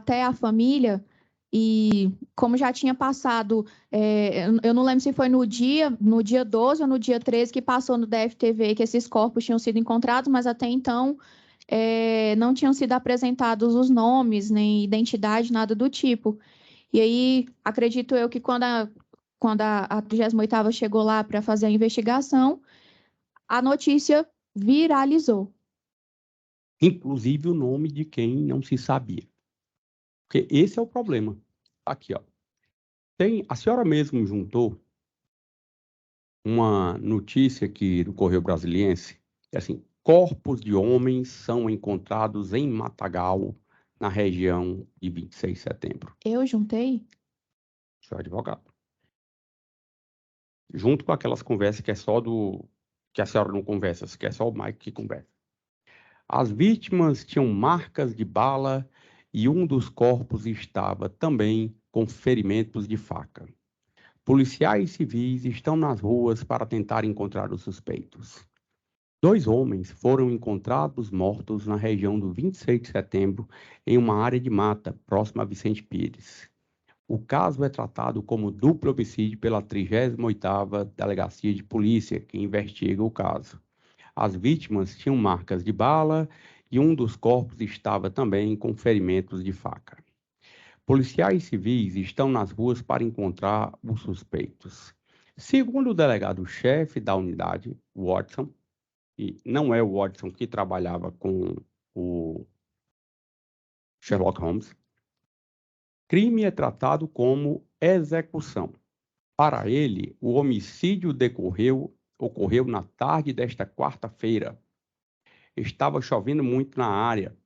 até a família e como já tinha passado, eu não lembro se foi no dia 12 ou no dia 13 que passou no DFTV que esses corpos tinham sido encontrados, mas até então não tinham sido apresentados os nomes, nem identidade, nada do tipo. E aí, acredito eu que quando a 38ª chegou lá para fazer a investigação, a notícia viralizou. Inclusive o nome de quem não se sabia. Porque esse é o problema. Aqui, ó. A senhora mesmo juntou uma notícia aqui do Correio Brasiliense, que assim, corpos de homens são encontrados em Matagal, na região de 26 de setembro. Eu juntei? Sou advogado. Junto com aquelas conversas que é só que a senhora não conversa, que é só o Mike que conversa. As vítimas tinham marcas de bala e um dos corpos estava também com ferimentos de faca. Policiais civis estão nas ruas para tentar encontrar os suspeitos. 2 homens foram encontrados mortos na região do 26 de setembro, em uma área de mata, próxima a Vicente Pires. O caso é tratado como duplo homicídio pela 38ª Delegacia de Polícia, que investiga o caso. As vítimas tinham marcas de bala e um dos corpos estava também com ferimentos de faca. Policiais civis estão nas ruas para encontrar os suspeitos. Segundo o delegado-chefe da unidade, Watson, e não é o Watson que trabalhava com o Sherlock Holmes, crime é tratado como execução. Para ele, o homicídio ocorreu na tarde desta quarta-feira. Estava chovendo muito na área,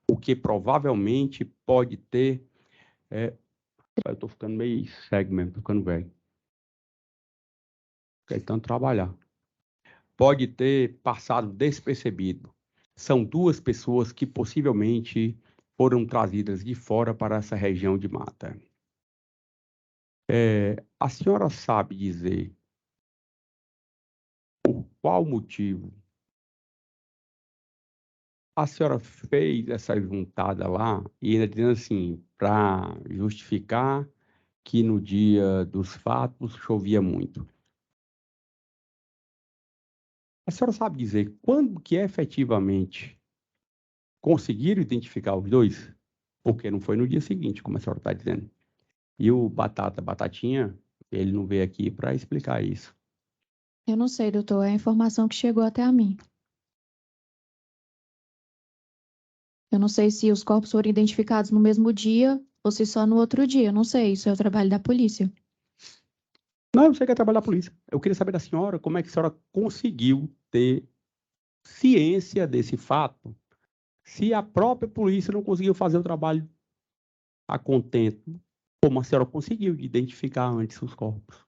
o que provavelmente pode ter... eu estou ficando meio cego mesmo, estou ficando velho. Quer tanto trabalhar. Pode ter passado despercebido. São 2 pessoas que possivelmente foram trazidas de fora para essa região de mata. A senhora sabe dizer por qual motivo a senhora fez essa juntada lá e ainda dizendo assim, para justificar que no dia dos fatos chovia muito? A senhora sabe dizer quando que efetivamente conseguiram identificar os 2? Porque não foi no dia seguinte, como a senhora está dizendo. E o Batatinha, ele não veio aqui para explicar isso. Eu não sei, doutor, é a informação que chegou até a mim. Eu não sei se os corpos foram identificados no mesmo dia ou se só no outro dia. Eu não sei, isso é o trabalho da polícia. Não, eu sei que é trabalho da polícia. Eu queria saber da senhora como é que a senhora conseguiu ter ciência desse fato se a própria polícia não conseguiu fazer o trabalho a contento, como a senhora conseguiu de identificar antes os corpos.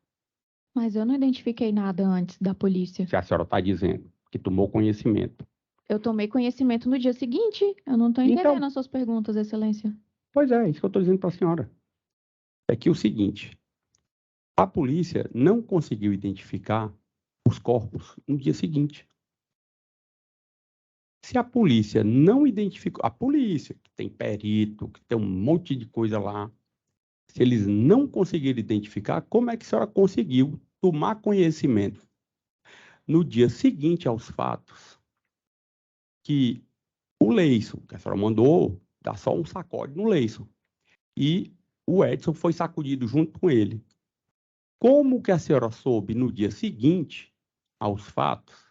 Mas eu não identifiquei nada antes da polícia. Se a senhora está dizendo que tomou conhecimento. Eu tomei conhecimento no dia seguinte. Eu não estou entendendo as suas perguntas, Excelência. Pois é, isso que eu estou dizendo para a senhora. É que o seguinte, a polícia não conseguiu identificar os corpos no dia seguinte. Se a polícia não identificou, a polícia, que tem perito, que tem um monte de coisa lá, se eles não conseguiram identificar, como é que a senhora conseguiu tomar conhecimento no dia seguinte aos fatos que o Leison, que a senhora mandou dar só um sacode no Leison, e o Edson foi sacudido junto com ele. Como que a senhora soube no dia seguinte aos fatos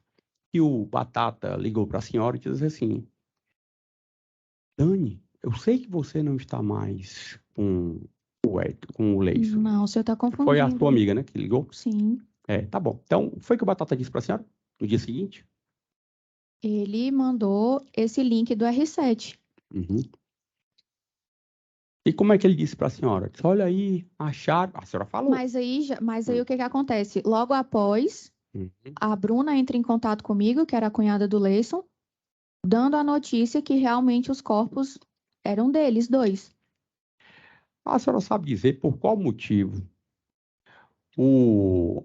que o Batata ligou para a senhora e disse assim: Dani, eu sei que você não está mais com o Leison. Não, o senhor está confundindo. Foi a sua amiga, né, que ligou? Sim. Tá bom. Então, foi o que o Batata disse para a senhora no dia seguinte? Ele mandou esse link do R7. Uhum. E como é que ele disse para a senhora? Disse, olha aí, acharam... A senhora falou. Mas aí o que acontece? Logo após, a Bruna entra em contato comigo, que era a cunhada do Leison, dando a notícia que realmente os corpos eram deles, 2. A senhora sabe dizer por qual motivo o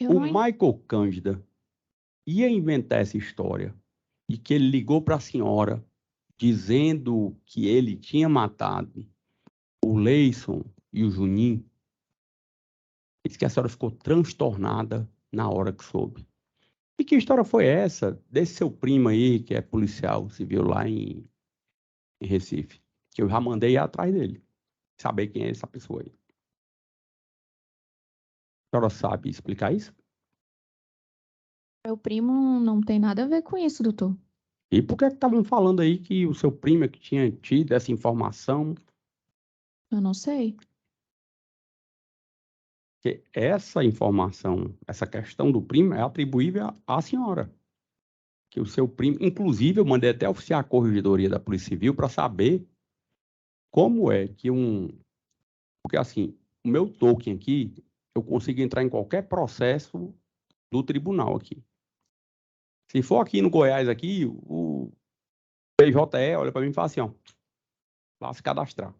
Michael Cândida ia inventar essa história e que ele ligou para a senhora dizendo que ele tinha matado o Leison e o Juninho, disse que a senhora ficou transtornada na hora que soube. E que história foi essa desse seu primo aí, que é policial civil lá em Recife? Que eu já mandei ir atrás dele, saber quem é essa pessoa aí. A senhora sabe explicar isso? Meu primo não tem nada a ver com isso, doutor. E por que estavam falando aí que o seu primo é que tinha tido essa informação? Eu não sei. Que essa informação, essa questão do primo é atribuível à senhora. Que o seu primo, inclusive eu mandei até oficiar a corregedoria da Polícia Civil para saber como é que porque assim, o meu token aqui, eu consigo entrar em qualquer processo do tribunal aqui. Se for aqui no Goiás aqui, o PJE olha para mim e fala assim, ó, lá se cadastrar.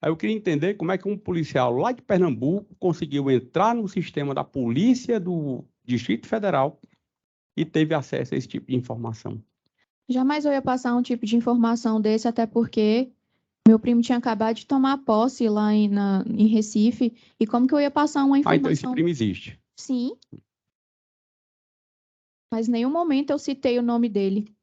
Aí eu queria entender como é que um policial lá de Pernambuco conseguiu entrar no sistema da Polícia do Distrito Federal e teve acesso a esse tipo de informação. Jamais eu ia passar um tipo de informação desse, até porque meu primo tinha acabado de tomar posse lá em Recife. E como que eu ia passar uma Ah, então esse informação? primo existe. Sim, mas em nenhum momento eu citei o nome dele.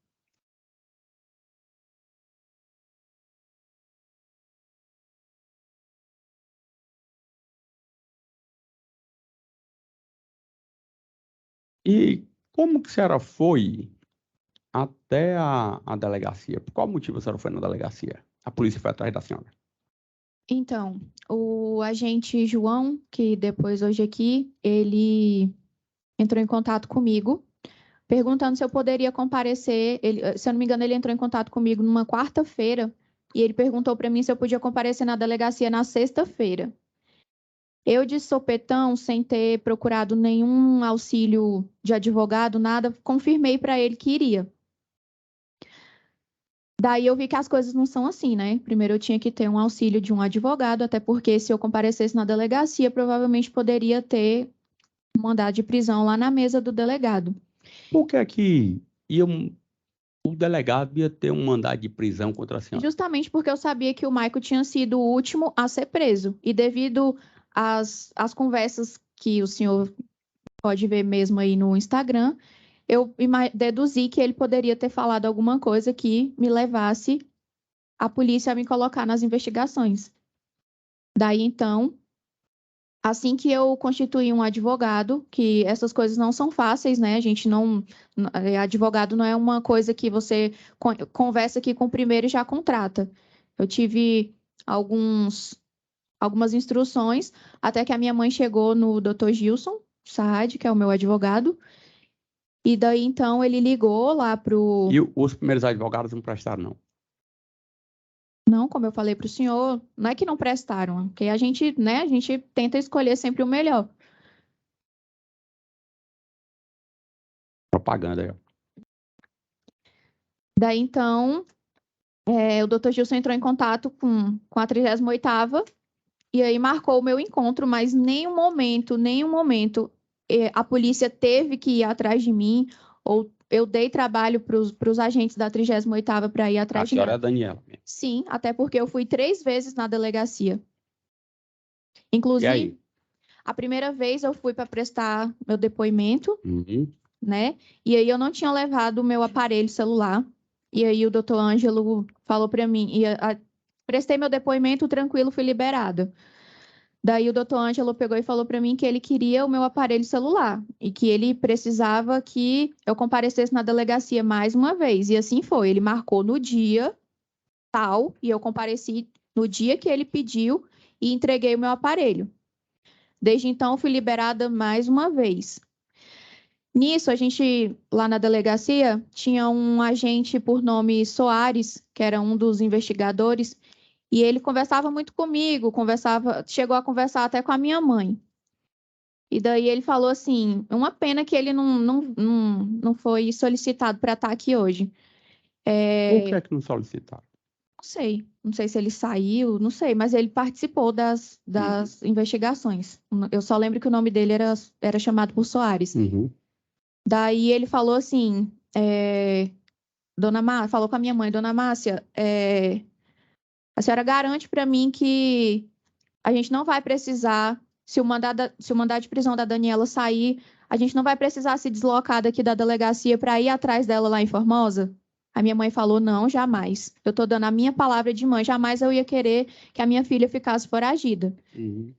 E como que a senhora foi até a delegacia? Por qual motivo a senhora foi na delegacia? A polícia foi atrás da senhora. Então, o agente João, que depois hoje aqui, ele entrou em contato comigo, perguntando se eu poderia comparecer. Ele, se eu não me engano, ele entrou em contato comigo numa quarta-feira e ele perguntou para mim se eu podia comparecer na delegacia na sexta-feira. Eu, de sopetão, sem ter procurado nenhum auxílio de advogado, nada, confirmei para ele que iria. Daí eu vi que as coisas não são assim, né? Primeiro eu tinha que ter um auxílio de um advogado, até porque se eu comparecesse na delegacia, provavelmente poderia ter um mandado de prisão lá na mesa do delegado. Por que é que o delegado ia ter um mandado de prisão contra a senhora? Justamente porque eu sabia que o Maico tinha sido o último a ser preso. E devido às conversas que o senhor pode ver mesmo aí no Instagram, eu deduzi que ele poderia ter falado alguma coisa que me levasse a polícia a me colocar nas investigações. Daí, então, assim que eu constituí um advogado, que essas coisas não são fáceis, né? A gente não. Advogado não é uma coisa que você conversa aqui com o primeiro e já contrata. Eu tive algumas instruções, até que a minha mãe chegou no Dr. Gilson Saad, que é o meu advogado, e daí então ele ligou lá pro. E os primeiros advogados não prestaram, não. Não, como eu falei para o senhor, não é que não prestaram, porque a gente, né, a gente tenta escolher sempre o melhor. Propaganda aí, ó. Daí então, o Dr. Gilson entrou em contato com a 38ª e aí marcou o meu encontro, mas nenhum momento, a polícia teve que ir atrás de mim, ou eu dei trabalho para os agentes da 38ª para ir A atrás de mim. senhora é a Daniela mesmo. Sim, até porque eu fui 3 vezes na delegacia. E Inclusive, aí? a primeira vez eu fui para prestar meu depoimento, Uhum. né? E aí eu não tinha levado o meu aparelho celular. E aí o doutor Ângelo falou para mim, prestei meu depoimento tranquilo, fui liberada. Daí o doutor Ângelo pegou e falou para mim que ele queria o meu aparelho celular e que ele precisava que eu comparecesse na delegacia mais uma vez. E assim foi. Ele marcou no dia tal e eu compareci no dia que ele pediu e entreguei o meu aparelho. Desde então, fui liberada mais uma vez. Nisso, a gente, lá na delegacia, tinha um agente por nome Soares, que era um dos investigadores, e ele conversava muito comigo, chegou a conversar até com a minha mãe. E daí ele falou assim: uma pena que ele não foi solicitado para estar aqui hoje. Por que é que não solicitaram? Não sei se ele saiu, não sei, mas ele participou das investigações. Eu só lembro que o nome dele era chamado por Soares. Uhum. Daí ele falou assim: Falou com a minha mãe, Dona Márcia, a senhora garante para mim que a gente não vai precisar, se o mandado de prisão da Daniela sair, a gente não vai precisar se deslocar daqui da delegacia para ir atrás dela lá em Formosa? A minha mãe falou, não, jamais. Eu estou dando a minha palavra de mãe, jamais eu ia querer que a minha filha ficasse foragida. Uhum.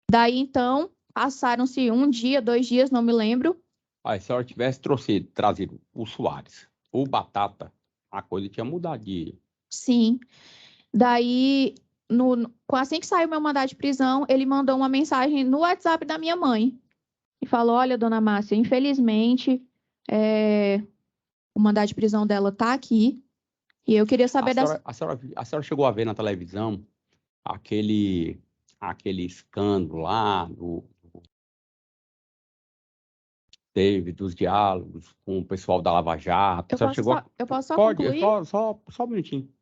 Daí, então, passaram-se um dia, 2 dias, não me lembro. Aí, se ela tivesse trazido o Soares ou Batata, a coisa tinha mudado de... Sim. Daí, assim que saiu meu mandado de prisão, ele mandou uma mensagem no WhatsApp da minha mãe e falou: Olha, dona Márcia, infelizmente, o mandado de prisão dela tá aqui e eu queria A saber dessa. senhora, a senhora, a senhora chegou a ver na televisão aquele, aquele escândalo lá dos diálogos com o pessoal da Lava Jato. A senhora chegou a... Eu posso só Pode, concluir? só um minutinho.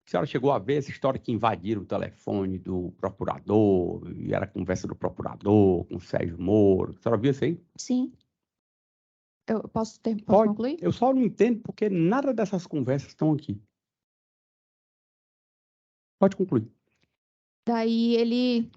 A senhora chegou a ver essa história que invadiram o telefone do procurador, e era conversa do procurador com o Sérgio Moro. A senhora viu isso aí? Sim. Eu posso Pode. concluir? Eu só não entendo porque nada dessas conversas estão aqui. Pode concluir. Daí ele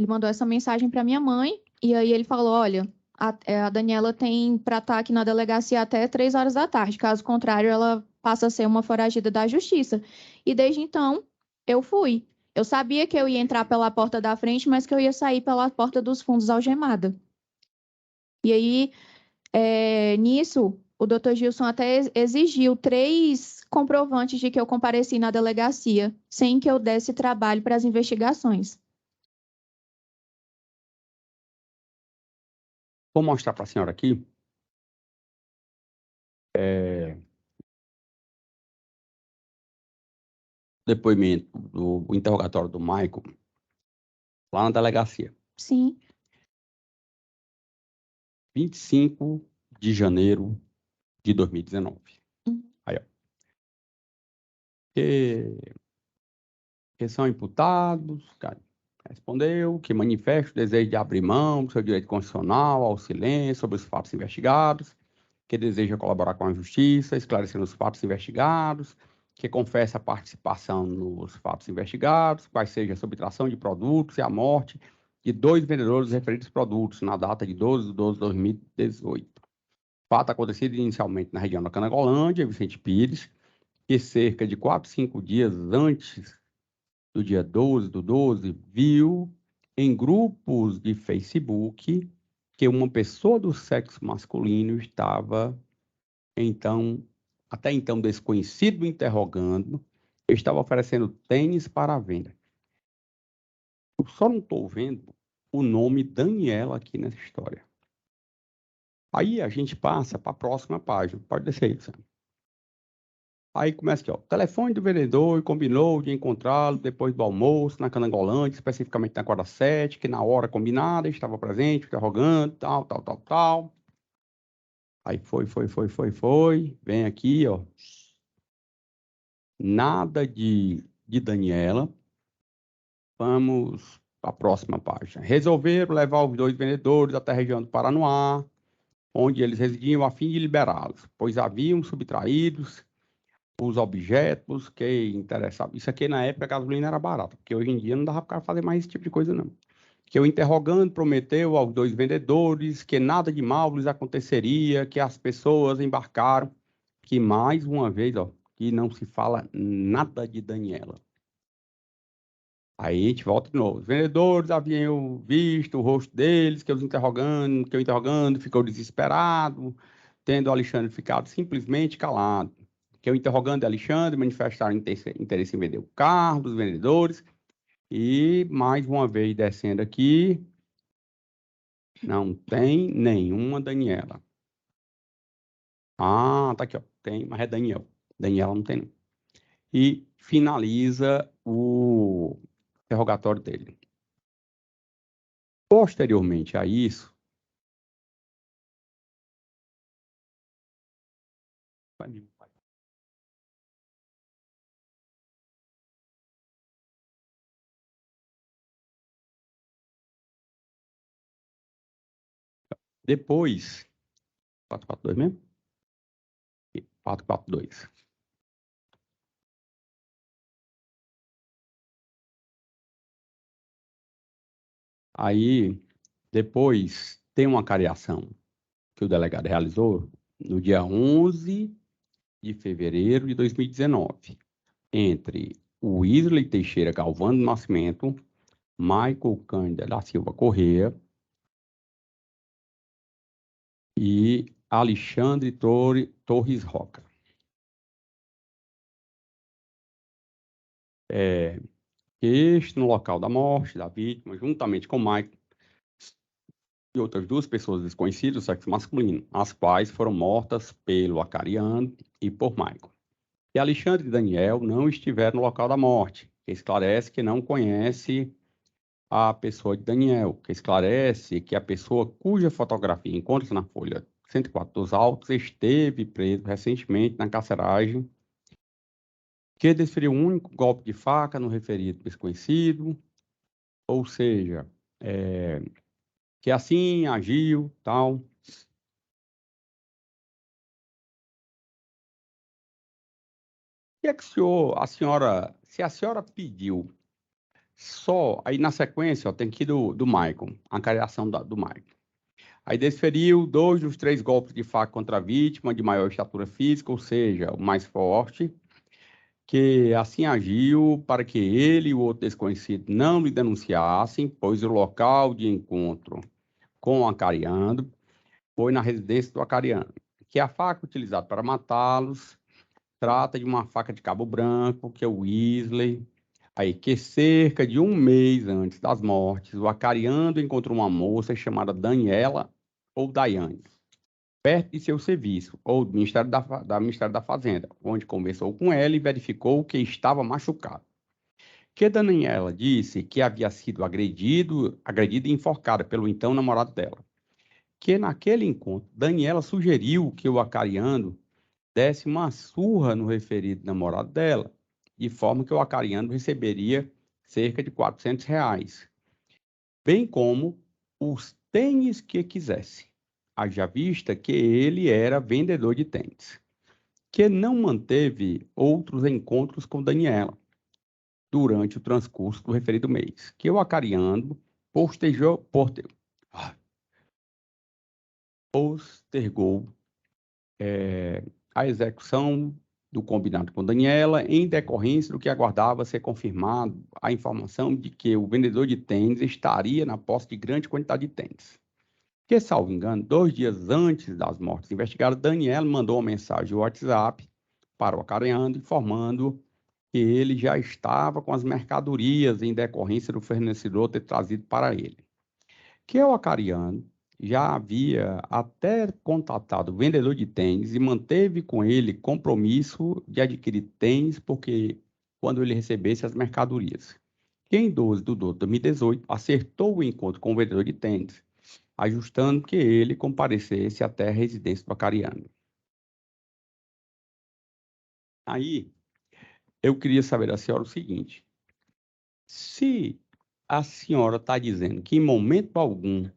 mandou essa mensagem para minha mãe e aí ele falou: Olha, a Daniela tem para estar aqui na delegacia até 3 horas da tarde. Caso contrário, ela passa a ser uma foragida da justiça. E desde então, eu fui. Eu sabia que eu ia entrar pela porta da frente, mas que eu ia sair pela porta dos fundos algemada. E aí, nisso, o doutor Gilson até exigiu 3 comprovantes de que eu compareci na delegacia, sem que eu desse trabalho para as investigações. Vou mostrar para a senhora aqui. Depoimento do o interrogatório do Michael lá na delegacia. Sim. 25 de janeiro de 2019. Aí, ó. Que são imputados, cara, respondeu que manifesta o desejo de abrir mão do seu direito constitucional ao silêncio sobre os fatos investigados, que deseja colaborar com a justiça, esclarecendo os fatos investigados, que confessa a participação nos fatos investigados, quais seja a subtração de produtos e a morte de 2 vendedores referidos produtos na data de 12/12/2018. Fato acontecido inicialmente na região da Canagolândia, Vicente Pires, que cerca de 4, 5 dias antes do dia 12/12, viu em grupos de Facebook que uma pessoa do sexo masculino estava, até então desconhecido, interrogando, estava oferecendo tênis para a venda. Eu só não estou vendo o nome Daniela aqui nessa história. Aí a gente passa para a próxima página. Pode descer aí, Sam. Aí começa aqui, ó. Telefone do vendedor e combinou de encontrá-lo depois do almoço na Canangolândia, especificamente na quadra 7, que na hora combinada estava presente, interrogando, tal, tal, tal, tal. Aí foi. Vem aqui, ó. Nada de Daniela. Vamos para a próxima página. Resolveram levar os 2 vendedores até a região do Paranoá, onde eles residiam, a fim de liberá-los, pois haviam subtraídos os objetos que interessavam. Isso aqui na época a gasolina era barata, porque hoje em dia não dava para fazer mais esse tipo de coisa, não. Que o interrogando prometeu aos 2 vendedores que nada de mal lhes aconteceria, que as pessoas embarcaram, que mais uma vez, ó, que não se fala nada de Daniela. Aí a gente volta de novo. Os vendedores haviam visto o rosto deles, que eu interrogando, ficou desesperado, tendo Alexandre ficado simplesmente calado. Que eu interrogando Alexandre, manifestaram interesse em vender o carro dos vendedores. E mais uma vez descendo aqui, não tem nenhuma Daniela. Ah, tá aqui, ó. Tem, mas é Daniel. Daniela não tem, não. E finaliza o interrogatório dele. Posteriormente a isso, depois, 442 mesmo? 442. Aí, depois, tem uma cariação que o delegado realizou no dia 11 de fevereiro de 2019, entre o Wesley Teixeira Galvão do Nascimento, Michael Cândido da Silva Corrêa e Alexandre Torres Roca. Este, no local da morte da vítima, juntamente com Michael e outras duas pessoas desconhecidas do sexo masculino, as quais foram mortas pelo acariano e por Michael. E Alexandre e Daniel não estiveram no local da morte, que esclarece que não conhece a pessoa de Daniel, que esclarece que a pessoa cuja fotografia encontra-se na folha 104 dos autos esteve preso recentemente na carceragem, que desferiu um único golpe de faca no referido desconhecido, ou seja, que assim agiu, tal. E é que se a senhora pediu só, aí na sequência, ó, tem que ir do Michael, a cariação do Michael. Aí desferiu 2 dos 3 golpes de faca contra a vítima de maior estatura física, ou seja, o mais forte, que assim agiu para que ele e o outro desconhecido não lhe denunciassem, pois o local de encontro com o acariando foi na residência do acariando, que a faca utilizada para matá-los trata de uma faca de cabo branco, que é o Weasley, aí que cerca de um mês antes das mortes, o acariando encontrou uma moça chamada Daniela ou Daiane, perto de seu serviço, ou do Ministério da Fazenda, onde conversou com ela e verificou que estava machucado. Que Daniela disse que havia sido agredida e enforcada pelo então namorado dela. Que naquele encontro, Daniela sugeriu que o acariando desse uma surra no referido namorado dela, de forma que o acariando receberia cerca de R$ 400, bem como os tênis que quisesse, haja vista que ele era vendedor de tênis, que não manteve outros encontros com Daniela durante o transcurso do referido mês, que o acariando postergou a execução do combinado com Daniela em decorrência do que aguardava ser confirmado a informação de que o vendedor de tênis estaria na posse de grande quantidade de tênis. Que, salvo engano, 2 dias antes das mortes investigadas, Daniela mandou uma mensagem no WhatsApp para o acariando, informando que ele já estava com as mercadorias em decorrência do fornecedor ter trazido para ele. Que o acariando já havia até contatado o vendedor de tênis e manteve com ele compromisso de adquirir tênis porque quando ele recebesse as mercadorias. Que em 12 de 12 de 2018 acertou o encontro com o vendedor de tênis, ajustando que ele comparecesse até a residência do acariano. Aí, eu queria saber da senhora o seguinte: se a senhora está dizendo que em momento algum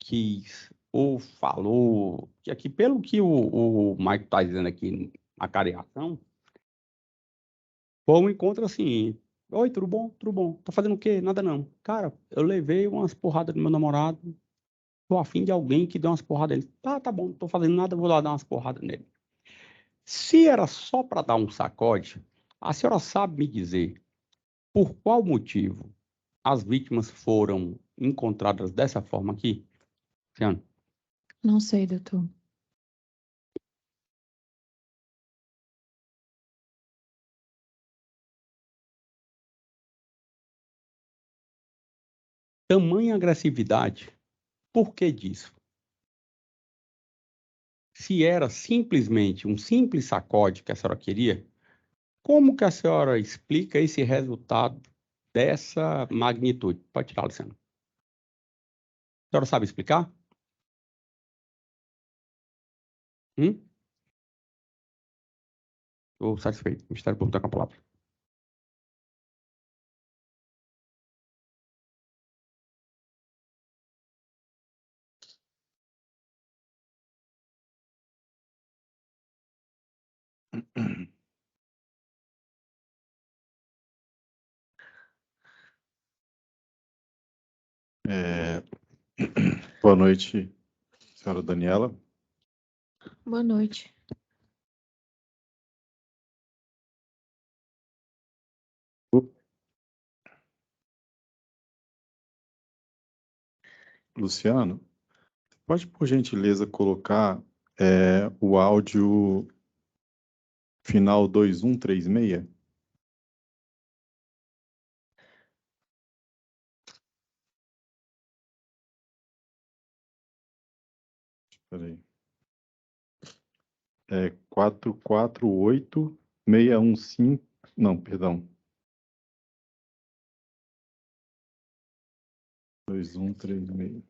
quis ou falou, que aqui, pelo que o Mike está dizendo aqui, a cariação, foi um encontro assim: oi, tudo bom? Tudo bom? Tá fazendo o quê? Nada não. Cara, eu levei umas porradas do meu namorado, tô afim de alguém que dê umas porradas nele. Tá bom, não tô fazendo nada, vou lá dar umas porradas nele. Se era só para dar um sacode, a senhora sabe me dizer por qual motivo as vítimas foram encontradas dessa forma aqui, Luciano? Não sei, doutor. Tamanha agressividade, por que disso? Se era simplesmente um simples sacode que a senhora queria, como que a senhora explica esse resultado dessa magnitude? Pode tirar, Luciano. A senhora sabe explicar? Estou satisfeito. Ministério Público está com a palavra. Boa noite, senhora Daniela. Boa noite. Luciano, pode, por gentileza, colocar o áudio final 2136? Espera aí. 448615. Não, perdão. 2136.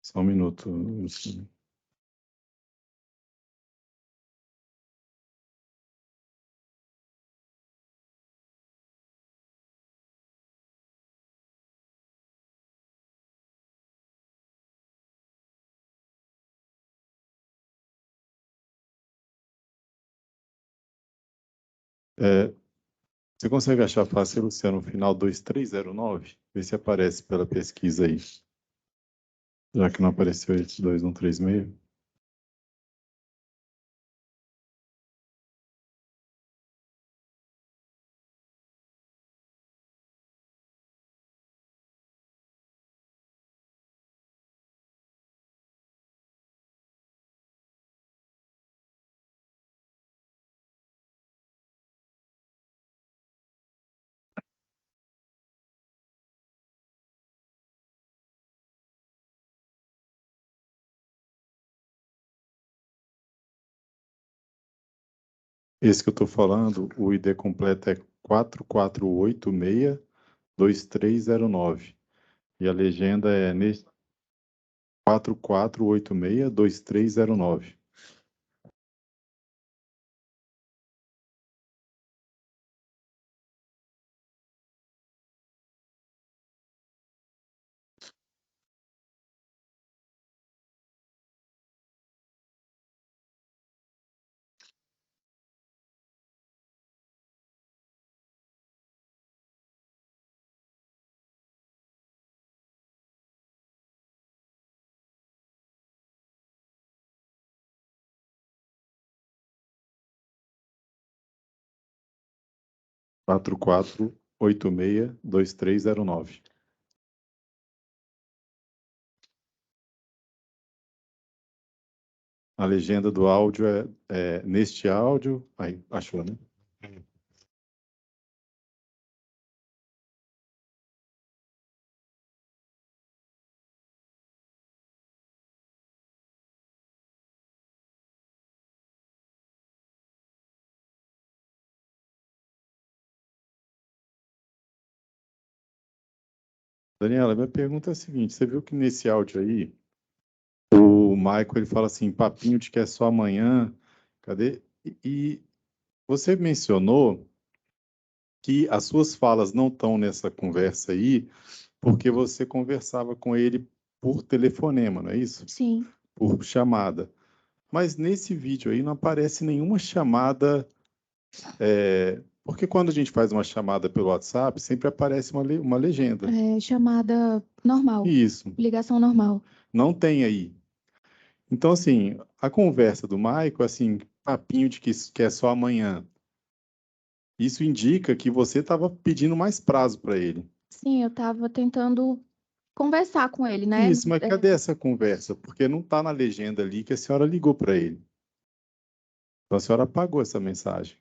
Só um minuto, Luciano. Você consegue achar fácil, Luciano, o final 2309? Vê se aparece pela pesquisa aí. Já que não apareceu esse 2136. Esse que eu estou falando, o ID completo é 44862309. E a legenda é 44862309. Quatro quatro oito seis dois três zero nove. A legenda do áudio é neste áudio. Aí, achou, né? Daniela, minha pergunta é a seguinte: você viu que nesse áudio aí, o Michael ele fala assim, papinho de que é só amanhã, cadê? E você mencionou que as suas falas não estão nessa conversa aí, porque você conversava com ele por telefonema, não é isso? Sim. Por chamada. Mas nesse vídeo aí não aparece nenhuma chamada, porque quando a gente faz uma chamada pelo WhatsApp, sempre aparece uma legenda. É chamada normal. Isso, Ligação normal. não tem aí. Então, assim, a conversa do Michael, assim, papinho de que é só amanhã, isso indica que você estava pedindo mais prazo para ele. Sim, eu estava tentando conversar com ele, né? Isso, mas cadê essa conversa? Porque não está na legenda ali que a senhora ligou para ele. Então a senhora apagou essa mensagem.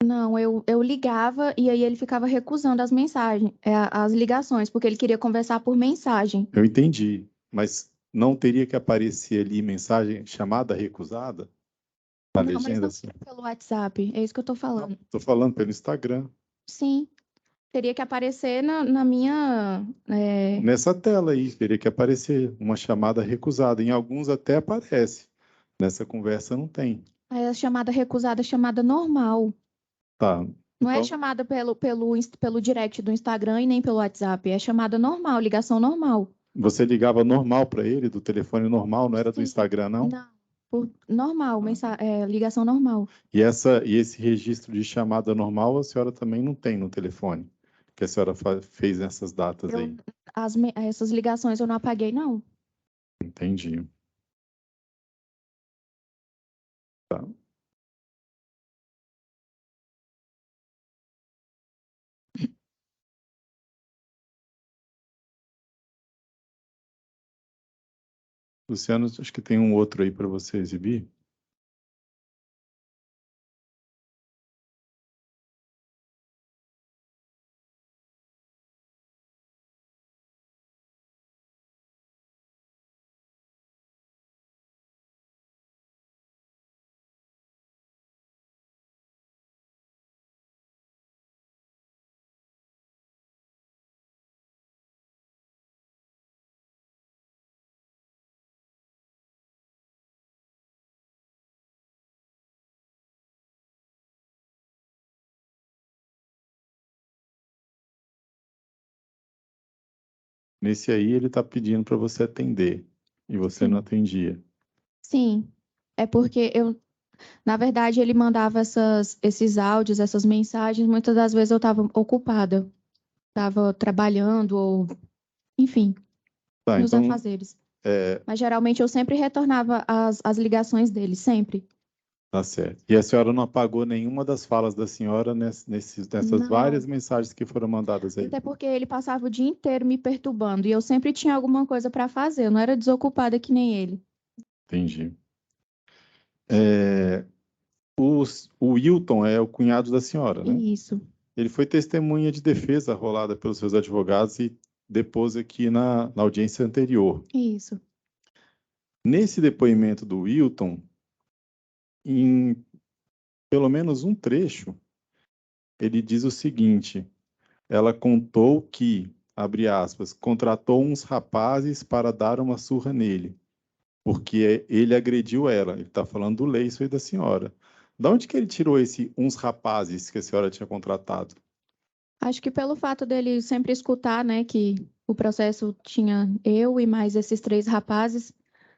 Não, eu ligava e aí ele ficava recusando as mensagens, as ligações, porque ele queria conversar por mensagem. Eu entendi, mas não teria que aparecer ali mensagem chamada recusada na Não, mas legenda? não Assim? pelo WhatsApp, é isso que eu tô falando. Estou falando pelo Instagram. Sim, teria que aparecer na minha. Nessa tela aí, teria que aparecer uma chamada recusada. Em alguns até aparece, Nessa conversa não tem. Aí a chamada recusada é chamada normal. Tá. Não é Então, chamada pelo direct do Instagram e nem pelo WhatsApp. É chamada normal, ligação normal. você ligava normal para ele, do telefone normal, não era do Sim. Instagram, não? Não, normal, ligação normal. E esse registro de chamada normal a senhora também não tem no telefone, que a senhora fez nessas datas aí. Essas ligações eu não apaguei, não. Entendi. Tá. Luciano, acho que tem um outro aí para você exibir. Nesse aí ele está pedindo para você atender e você não atendia. Sim, é porque na verdade, ele mandava esses áudios, essas mensagens, muitas das vezes eu estava ocupada, estava trabalhando, ou, enfim, Tá, nos então, afazeres. Mas geralmente eu sempre retornava as ligações dele, sempre. tá certo. E a senhora não apagou nenhuma das falas da senhora nessas Não. várias mensagens que foram mandadas aí? Até porque ele passava o dia inteiro me perturbando e eu sempre tinha alguma coisa para fazer, eu não era desocupada que nem ele. Entendi. O Wilton é o cunhado da senhora, né? Isso, Ele foi testemunha de defesa rolada pelos seus advogados e depôs aqui na audiência anterior. isso. Nesse depoimento do Wilton, em pelo menos um trecho, ele diz o seguinte: ela contou que, abre aspas, contratou uns rapazes para dar uma surra nele, porque ele agrediu ela. Ele está falando do Leison e da senhora. Da onde que ele tirou uns rapazes que a senhora tinha contratado? Acho que pelo fato dele sempre escutar, né, que o processo tinha eu e mais esses 3 rapazes,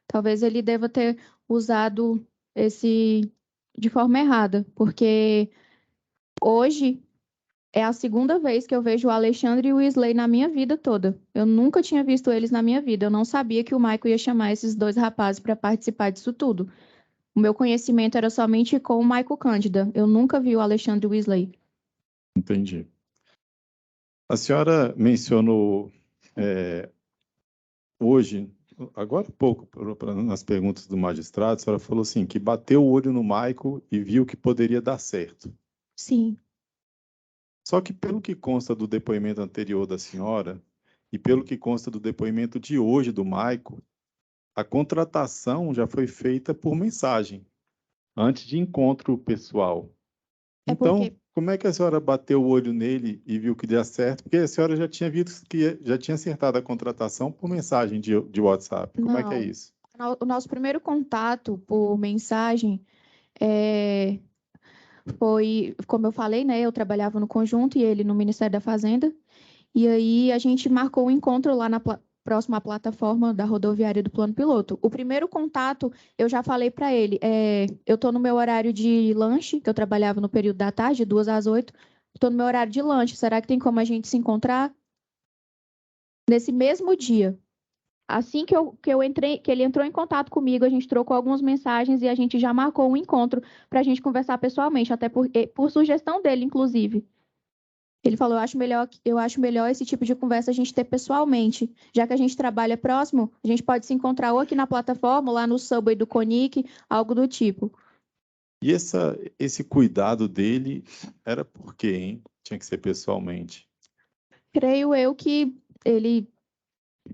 talvez ele deva ter usado esse de forma errada, porque hoje é a segunda vez que eu vejo o Alexandre e o Wesley na minha vida toda. Eu nunca tinha visto eles na minha vida. Eu não sabia que o Michael ia chamar esses 2 rapazes para participar disso tudo. O meu conhecimento era somente com o Michael Cândida. Eu nunca vi o Alexandre e o Wesley. Entendi. A senhora mencionou hoje, agora há pouco, nas perguntas do magistrado, a senhora falou assim, que bateu o olho no Michael e viu que poderia dar certo. Sim. Só que pelo que consta do depoimento anterior da senhora e pelo que consta do depoimento de hoje do Michael, a contratação já foi feita por mensagem, antes de encontro pessoal. É Então, porque como é que a senhora bateu o olho nele e viu que deu certo? Porque a senhora já tinha visto que já tinha acertado a contratação por mensagem de WhatsApp. Como é que é não. isso? O nosso primeiro contato por mensagem foi, como eu falei, né? Eu trabalhava no conjunto e ele no Ministério da Fazenda. E aí a gente marcou um encontro lá na próxima plataforma da rodoviária do Plano Piloto. O primeiro contato, eu já falei para ele, eu estou no meu horário de lanche, que eu trabalhava no período da tarde, 2 às 8. Estou no meu horário de lanche. Será que tem como a gente se encontrar? Nesse mesmo dia. Assim que eu entrei, que ele entrou em contato comigo, a gente trocou algumas mensagens e a gente já marcou um encontro para a gente conversar pessoalmente, até por sugestão dele, inclusive. Ele falou, eu acho melhor esse tipo de conversa a gente ter pessoalmente, já que a gente trabalha próximo, a gente pode se encontrar ou aqui na plataforma, ou lá no Subway do Conic, algo do tipo. E esse cuidado dele era por quê, hein? Tinha que ser pessoalmente. Creio eu que ele,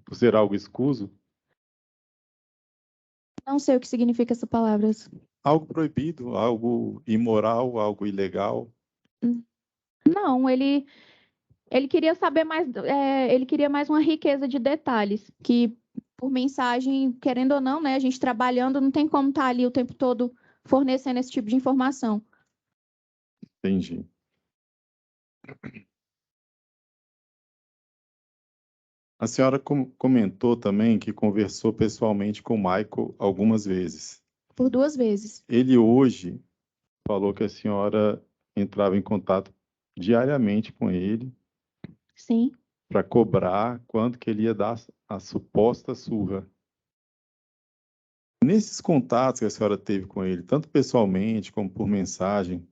Por ser algo escuso? não sei o que significa essas palavras. Algo proibido, algo imoral, algo ilegal. Não, ele queria saber mais, ele queria mais uma riqueza de detalhes, que por mensagem, querendo ou não, né? A gente trabalhando, não tem como estar ali o tempo todo fornecendo esse tipo de informação. Entendi. A senhora comentou também que conversou pessoalmente com o Michael algumas vezes. Por 2 vezes. Ele hoje falou que a senhora entrava em contato diariamente com ele Sim. para cobrar quanto que ele ia dar a suposta surra. Nesses contatos que a senhora teve com ele, tanto pessoalmente como por mensagem,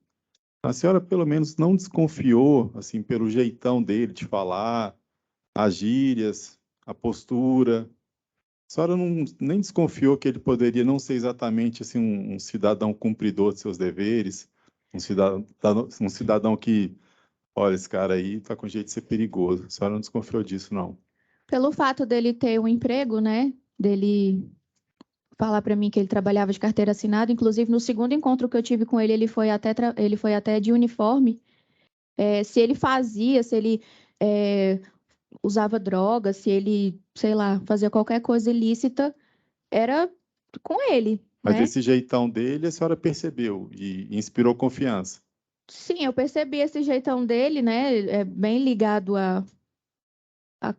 a senhora pelo menos não desconfiou, assim, pelo jeitão dele de falar, as gírias, a postura. A senhora nem desconfiou que ele poderia não ser exatamente assim, um cidadão cumpridor de seus deveres, um cidadão que, olha, esse cara aí está com jeito de ser perigoso. A senhora não desconfiou disso, não? Pelo fato dele ter um emprego, né? Dele falar para mim que ele trabalhava de carteira assinada, inclusive no segundo encontro que eu tive com ele, ele foi até de uniforme. Se ele fazia, se ele usava droga, se ele, sei lá, fazia qualquer coisa ilícita, era com ele, Mas né? esse jeitão dele, a senhora percebeu e inspirou confiança. Sim, eu percebi esse jeitão dele, né? É bem ligado a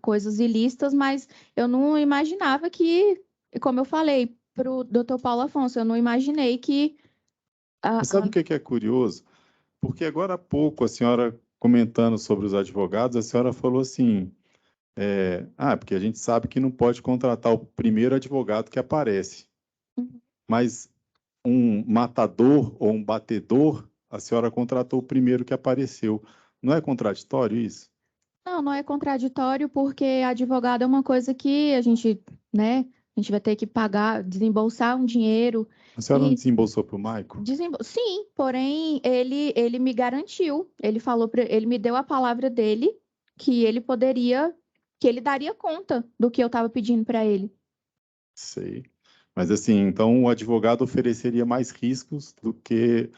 coisas ilícitas, mas eu não imaginava que, como eu falei para o Dr. Paulo Afonso, eu não imaginei que Mas sabe o que é curioso? Porque agora há pouco, a senhora comentando sobre os advogados, a senhora falou assim, porque a gente sabe que não pode contratar o primeiro advogado que aparece. Mas um matador ou um batedor, a senhora contratou o primeiro que apareceu. Não é contraditório isso? não é contraditório, porque advogado é uma coisa que a gente, né, a gente vai ter que pagar, desembolsar um dinheiro A senhora não e desembolsou para o Maico? sim, porém ele me garantiu, ele me deu a palavra dele que ele poderia, que ele daria conta do que eu estava pedindo para ele. Sei. Mas assim, então o advogado ofereceria mais riscos do que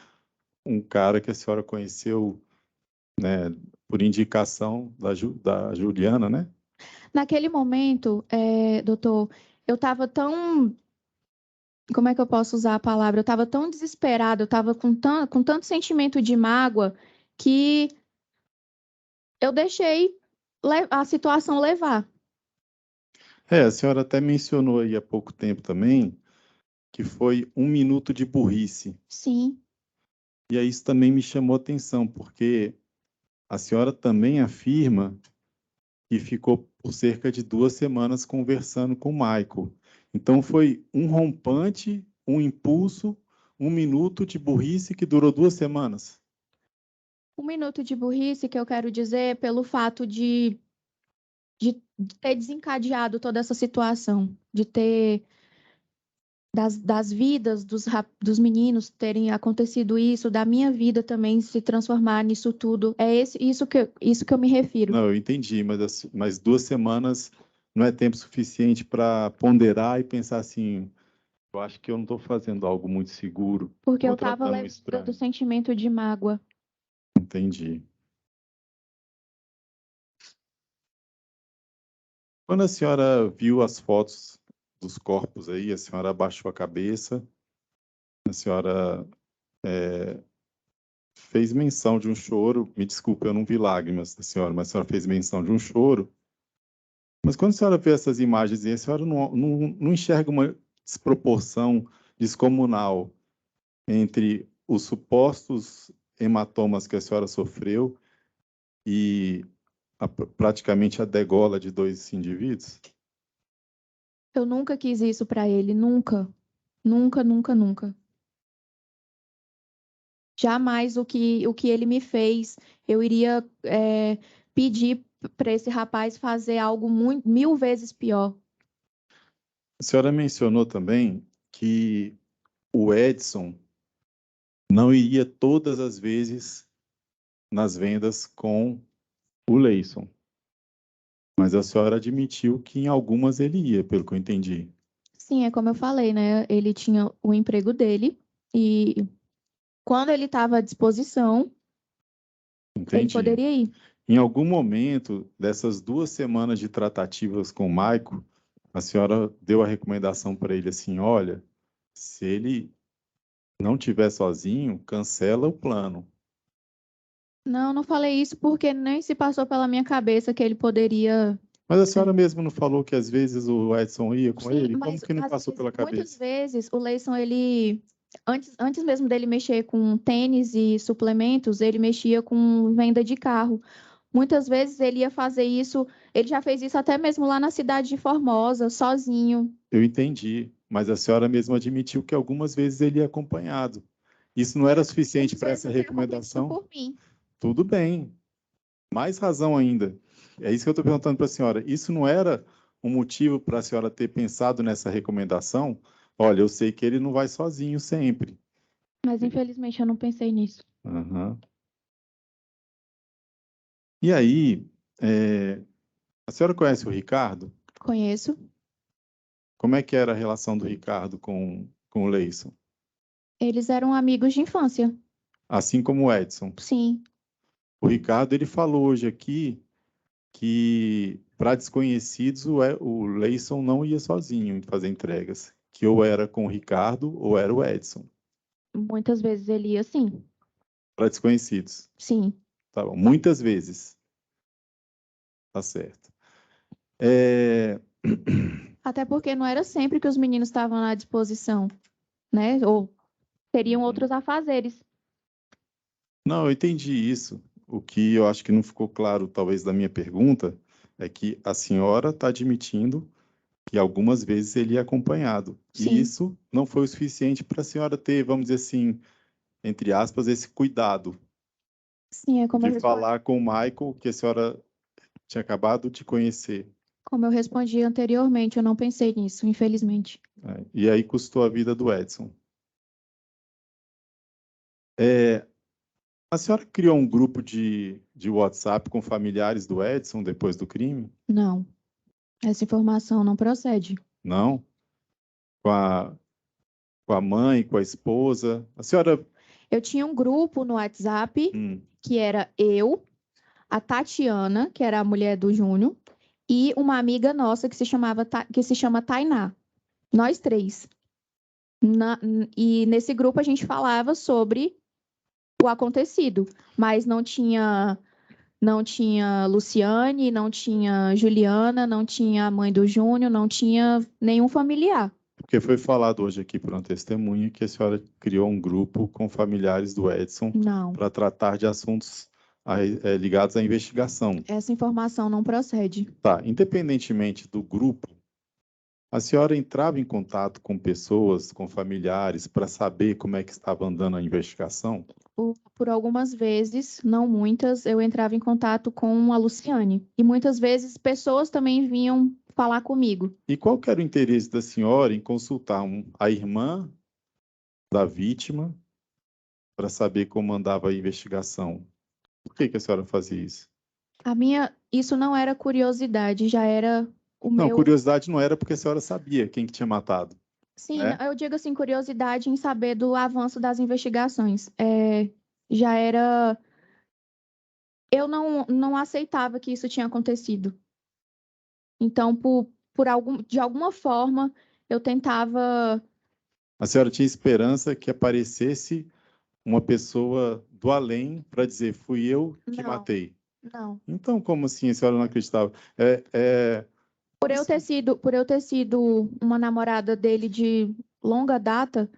um cara que a senhora conheceu, né, por indicação da Juliana, né? Naquele momento, doutor, eu estava tão, como é que eu posso usar a palavra? Eu estava tão desesperada, eu estava com tanto sentimento de mágoa que eu deixei a situação levar. A senhora até mencionou aí há pouco tempo também que foi 1 minuto de burrice. Sim, E aí isso também me chamou a atenção, porque a senhora também afirma que ficou por cerca de 2 semanas conversando com o Michael. Então foi um rompante, um impulso, 1 minuto de burrice que durou 2 semanas. 1 minuto de burrice que eu quero dizer pelo fato de ter desencadeado toda essa situação, de ter das vidas dos meninos terem acontecido isso, da minha vida também se transformar nisso tudo. É isso que eu me refiro. Não, eu entendi, mas 2 semanas não é tempo suficiente para ponderar e pensar assim, eu acho que eu não estou fazendo algo muito seguro, Porque eu estava contratando um levando do estranho. sentimento de mágoa. Entendi. Quando a senhora viu as fotos dos corpos aí, a senhora abaixou a cabeça, a senhora fez menção de um choro. Me desculpe, eu não vi lágrimas da senhora, mas a senhora fez menção de um choro. Mas quando a senhora vê essas imagens, a senhora não enxerga uma desproporção descomunal entre os supostos hematomas que a senhora sofreu e praticamente a degola de 2 indivíduos? Eu nunca quis isso para ele, nunca. Nunca, nunca, nunca. Jamais o que ele me fez, eu iria pedir para esse rapaz fazer algo 1000 vezes pior. A senhora mencionou também que o Edson não iria todas as vezes nas vendas com o Leison, mas a senhora admitiu que em algumas ele ia, pelo que eu entendi. Sim, é como eu falei, né? Ele tinha o emprego dele e quando ele estava à disposição, ele Entendi. poderia ir. Em algum momento dessas 2 semanas de tratativas com o Maico, A senhora deu a recomendação para ele assim, olha, se ele não estiver sozinho, cancela o plano. Não, não falei isso porque nem se passou pela minha cabeça que ele poderia. Mas a senhora mesmo não falou que às vezes o Edson ia com Sim, ele? Como mas que não às passou vezes, pela muitas cabeça? vezes o Leison, ele, antes mesmo dele mexer com tênis e suplementos, ele mexia com venda de carro. Muitas vezes ele ia fazer isso, ele já fez isso até mesmo lá na cidade de Formosa, sozinho. Eu entendi, mas a senhora mesmo admitiu que algumas vezes ele ia acompanhado. Isso não era suficiente para Muitas essa vezes ele era acompanhado recomendação? por mim. Tudo bem, mais razão ainda. É isso que eu estou perguntando para a senhora. Isso não era um motivo para a senhora ter pensado nessa recomendação? Olha, eu sei que ele não vai sozinho sempre. Mas infelizmente eu não pensei nisso. Aham. E aí, a senhora conhece o Ricardo? Conheço. Como é que era a relação do Ricardo com o Leison? Eles eram amigos de infância. Assim como o Edson. Sim, O Ricardo, ele falou hoje aqui que para desconhecidos o Leison não ia sozinho em fazer entregas, que ou era com o Ricardo ou era o Edson, muitas vezes ele ia sim. para desconhecidos. Sim. Tá bom. Muitas vezes. Tá certo. É, Até porque não era sempre que os meninos estavam à disposição, né? Ou teriam outros afazeres. Não, eu entendi isso. O que eu acho que não ficou claro, talvez, da minha pergunta, é que a senhora está admitindo que algumas vezes ele é acompanhado. E Sim, isso não foi o suficiente para a senhora ter, vamos dizer assim, entre aspas, esse cuidado sim, é de falar com o Michael, que a senhora tinha acabado de conhecer. como eu respondi anteriormente, eu não pensei nisso, infelizmente. Né? E aí custou a vida do Edson. É, a senhora criou um grupo de WhatsApp com familiares do Edson depois do crime? Não, essa informação não procede. Não? Com a mãe, com a esposa? A senhora... Eu tinha um grupo no WhatsApp Hum, que era eu, a Tatiana, que era a mulher do Júnior, e uma amiga nossa que se chama Tainá. Nós três. E nesse grupo a gente falava sobre o acontecido, mas não tinha Luciane, não tinha Juliana, não tinha a mãe do Júnior, não tinha nenhum familiar. porque foi falado hoje aqui por uma testemunha que a senhora criou um grupo com familiares do Edson Não, para tratar de assuntos ligados à investigação. essa informação não procede. Tá, independentemente do grupo, a senhora entrava em contato com pessoas, com familiares, para saber como é que estava andando a investigação? Por algumas vezes, não muitas, eu entrava em contato com a Luciane. E muitas vezes pessoas também vinham falar comigo. E qual que era o interesse da senhora em consultar a irmã da vítima para saber como andava a investigação? Por que que a senhora fazia isso? Isso não era curiosidade, já era o Não, meu. curiosidade não era porque a senhora sabia quem que tinha matado, Sim, né? eu digo assim, curiosidade em saber do avanço das investigações. Já era. Eu não aceitava que isso tinha acontecido. Então, de alguma forma, eu tentava. A senhora tinha esperança que aparecesse uma pessoa do além para dizer, fui eu que Não, matei. não. Então, como assim a senhora não acreditava? É, Por eu ter sido uma namorada dele de longa data,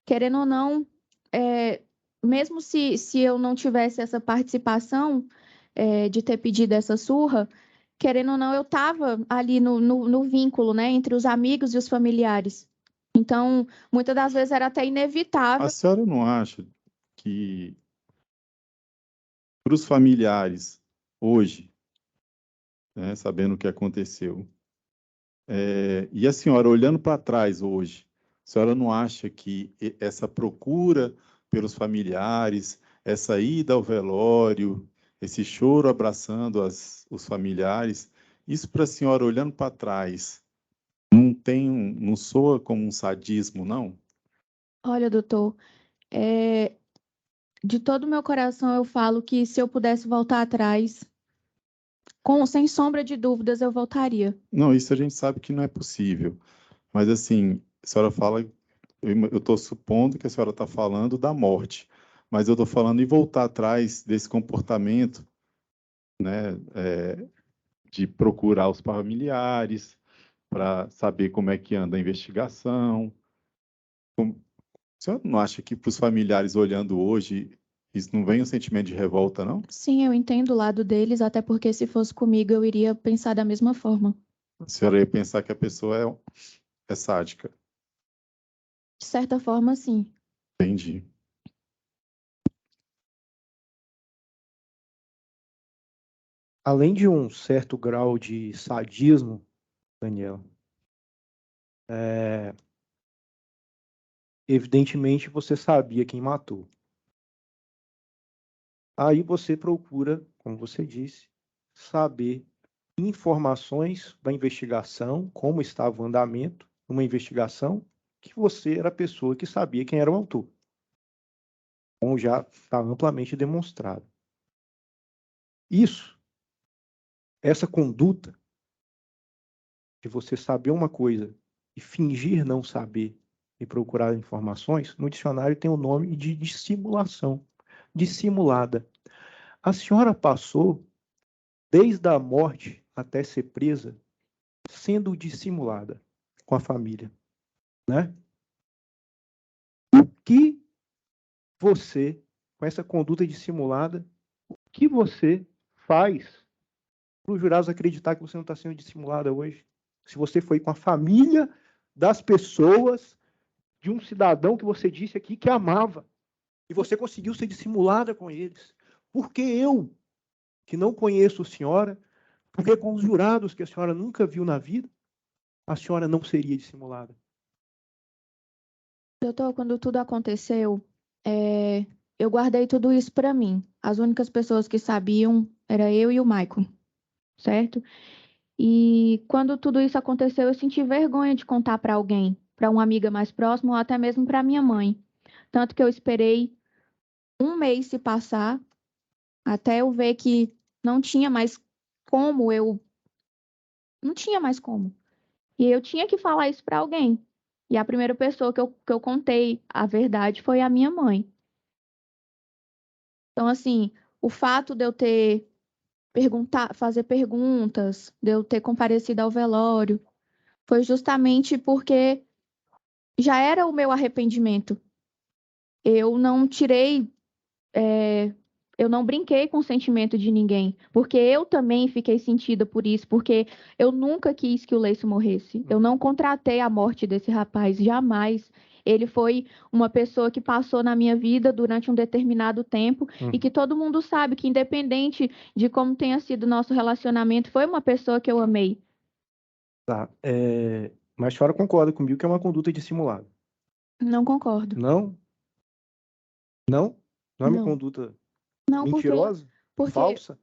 querendo ou não, é, mesmo se eu não tivesse essa participação, de ter pedido essa surra, querendo ou não, eu estava ali no vínculo, né, entre os amigos e os familiares. Então, muitas das vezes era até a inevitável. senhora não acha que para os familiares hoje, né, sabendo o que aconteceu, e a senhora olhando para trás hoje, a senhora não acha que essa procura pelos familiares, essa ida ao velório, esse choro abraçando os familiares, isso para a senhora olhando para trás, não soa como um sadismo, não? Olha, doutor, de todo o meu coração eu falo que se eu pudesse voltar atrás, Sem sombra de dúvidas, eu voltaria. Não, isso a gente sabe que não é possível. Mas, assim, a senhora fala, eu estou supondo que a senhora está falando da morte, mas eu estou falando em voltar atrás desse comportamento, né, de procurar os familiares para saber como é que anda a investigação. A senhora não acha que para os familiares olhando hoje, isso não vem um sentimento de revolta, não? Sim, eu entendo o lado deles, até porque se fosse comigo, eu iria pensar da mesma forma. A senhora ia pensar que a pessoa é sádica. De certa forma, sim. Entendi. Além de um certo grau de sadismo, Daniela, evidentemente você sabia quem matou. Aí você procura, como você disse, saber informações da investigação, como estava o andamento, uma investigação, que você era a pessoa que sabia quem era o autor. Como já está amplamente demonstrado. Essa conduta de você saber uma coisa e fingir não saber e procurar informações, no dicionário tem o nome de dissimulação, dissimulada. A senhora passou, desde a morte até ser presa, sendo dissimulada com a família, né? O que você, com essa conduta dissimulada, o que você faz para os jurados acreditar que você não está sendo dissimulada hoje? Se você foi com a família das pessoas de um cidadão que você disse aqui que amava, e você conseguiu ser dissimulada com eles. Porque eu, que não conheço a senhora, porque com os jurados que a senhora nunca viu na vida, a senhora não seria dissimulada. Doutor, quando tudo aconteceu, eu guardei tudo isso para mim. As únicas pessoas que sabiam era eu e o Maicon, certo? E quando tudo isso aconteceu, eu senti vergonha de contar para alguém, para uma amiga mais próxima ou até mesmo para minha mãe. Tanto que eu esperei um mês se passar até eu ver que não tinha mais como não tinha mais como. E eu tinha que falar isso para alguém. E a primeira pessoa que eu contei a verdade foi a minha mãe. Então, assim, o fato de eu ter fazer perguntas, de eu ter comparecido ao velório, foi justamente porque já era o meu arrependimento. Eu não tirei, eu não brinquei com o sentimento de ninguém, porque eu também fiquei sentida por isso, porque eu nunca quis que o Leison morresse. Eu não contratei a morte desse rapaz, jamais. Ele foi uma pessoa que passou na minha vida durante um determinado tempo e que todo mundo sabe que, independente de como tenha sido o nosso relacionamento, foi uma pessoa que eu amei. Tá. Mas a senhora concorda comigo que é uma conduta dissimulada? Não concordo. Não? Não? Não é uma Não. conduta Não, mentirosa? porque Falsa?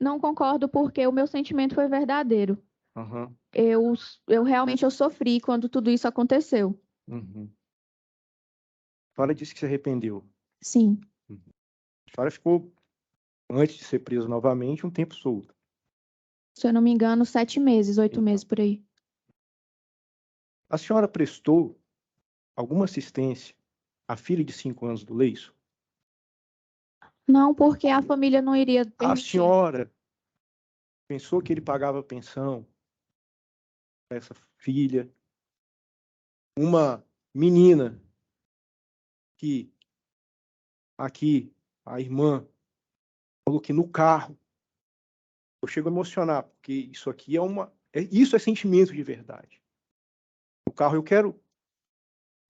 não concordo porque o meu sentimento foi verdadeiro. Uhum. Eu realmente sofri quando tudo isso aconteceu. Uhum. A senhora disse que se arrependeu. Sim. A senhora ficou, antes de ser presa novamente, um tempo solto. Se eu não me engano, 7 meses, 8 meses por aí. A senhora prestou alguma assistência à filha de 5 anos do Leison? Não, porque a família não iria A permitir. senhora pensou que ele pagava pensão para essa filha? Uma menina que aqui, a irmã, falou que no carro, eu chego a emocionar, porque isso aqui isso é sentimento de verdade. No carro eu quero,